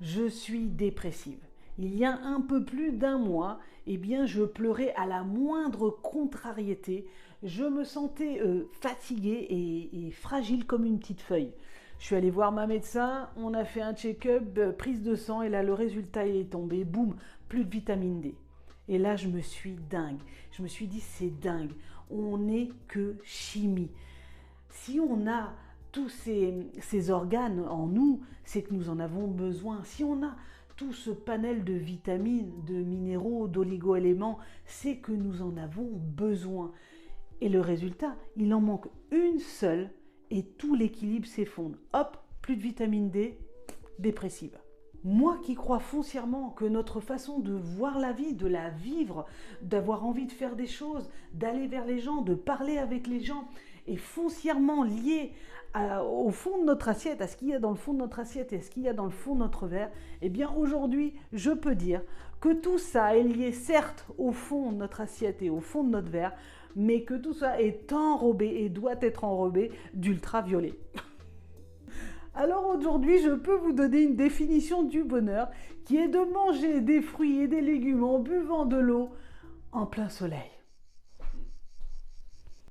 Je suis dépressive. Il y a un peu plus d'un mois, je pleurais à la moindre contrariété. Je me sentais fatiguée et fragile comme une petite feuille. Je suis allée voir ma médecin, on a fait un check-up, prise de sang, et là le résultat il est tombé, boum, plus de vitamine D. Et là je me suis dingue. Je me suis dit c'est dingue, on n'est que chimie. Si on a tous ces organes en nous, c'est que nous en avons besoin. Si on a tout ce panel de vitamines, de minéraux, d'oligo-éléments, c'est que nous en avons besoin. Et le résultat, il en manque une seule et tout l'équilibre s'effondre. Hop, plus de vitamine D, dépressive. Moi qui crois foncièrement que notre façon de voir la vie, de la vivre, d'avoir envie de faire des choses, d'aller vers les gens, de parler avec les gens, est foncièrement liée au fond de notre assiette, à ce qu'il y a dans le fond de notre assiette et à ce qu'il y a dans le fond de notre verre, eh bien aujourd'hui, je peux dire que tout ça est lié certes au fond de notre assiette et au fond de notre verre, mais que tout ça est enrobé et doit être enrobé d'ultraviolet. Alors aujourd'hui, je peux vous donner une définition du bonheur qui est de manger des fruits et des légumes en buvant de l'eau en plein soleil.